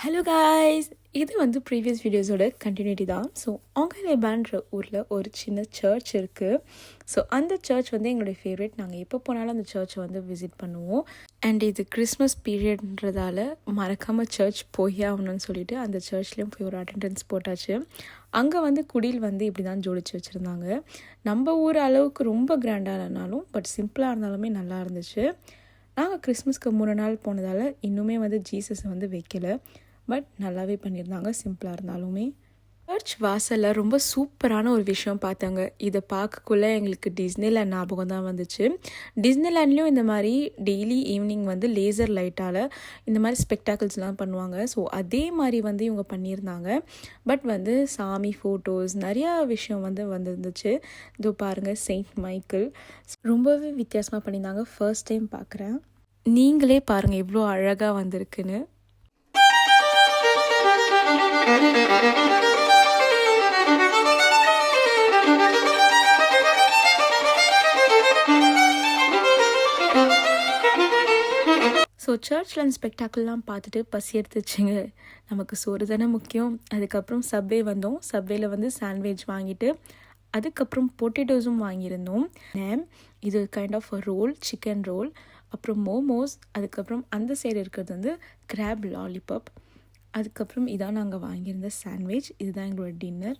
Hello guys, இது வந்து previous வீடியோஸோட கண்டினியூட்டி தான். ஸோ ஆங்கலேபான்ற ஊரில் ஒரு சின்ன சர்ச் இருக்குது. ஸோ அந்த சர்ச் வந்து எங்களுடைய ஃபேவரட். நாங்கள் எப்போ போனாலும் அந்த சர்ச்சை வந்து விசிட் பண்ணுவோம். அண்ட் இது கிறிஸ்மஸ் பீரியட்ன்றதால மறக்காமல் சர்ச் போயே ஆகணும்னு சொல்லிட்டு அந்த சர்ச்லேயும் போய் ஒரு அட்டெண்டன்ஸ் போட்டாச்சு. அங்கே வந்து குடில் வந்து இப்படி தான் ஜோடிச்சு வச்சுருந்தாங்க. நம்ம ஊர் அளவுக்கு ரொம்ப கிராண்டாக இல்லைனாலும் பட் சிம்பிளாக இருந்தாலுமே நல்லா இருந்துச்சு. நாங்கள் கிறிஸ்மஸ்க்கு 3 நாள் போனதால் இன்னுமே வந்து ஜீசஸை வந்து வைக்கலை. பட் நல்லாவே பண்ணியிருந்தாங்க சிம்பிளாக இருந்தாலுமே. சர்ச் வாசலில் ரொம்ப சூப்பரான ஒரு விஷயம் பார்த்தாங்க. இதை பார்க்கக்குள்ளே எங்களுக்கு டிஸ்னிலேண்ட் ஞாபகம் தான் வந்துச்சு. டிஸ்னிலேண்ட்லேயும் இந்த மாதிரி டெய்லி ஈவினிங் வந்து லேசர் லைட்டால் இந்த மாதிரி ஸ்பெக்டாக்கிள்ஸ்லாம் பண்ணுவாங்க. ஸோ அதே மாதிரி வந்து இவங்க பண்ணியிருந்தாங்க. பட் வந்து சாமி ஃபோட்டோஸ் நிறையா விஷயம் வந்து வந்துருந்துச்சு. இதோ பாருங்கள், செயின்ட் மைக்கேல் ரொம்பவே வித்தியாசமாக பண்ணியிருந்தாங்க. ஃபர்ஸ்ட் டைம் பார்க்குறேன். நீங்களே பாருங்கள் எவ்வளோ அழகாக வந்திருக்குன்னு. ஸோ சர்ச்சில் அந்த ஸ்பெக்டாக்கிள்லாம் பார்த்துட்டு பசி எடுத்துச்சுங்க. நமக்கு சோறு தானே முக்கியம். அதுக்கப்புறம் சப்வே வந்தோம். சப்வேல வந்து சாண்ட்விச் வாங்கிட்டு அதுக்கப்புறம் பொட்டேட்டோஸும் வாங்கியிருந்தோம். இது kind of roll, chicken roll, அப்புறம் மோமோஸ், அதுக்கப்புறம் அந்த சைடு இருக்கிறது வந்து கிராப் லாலிபாப். அதுக்கப்புறம் இதான் நாங்கள் வாங்கியிருந்த சாண்ட்விச். இதுதான் எங்களோட டின்னர்.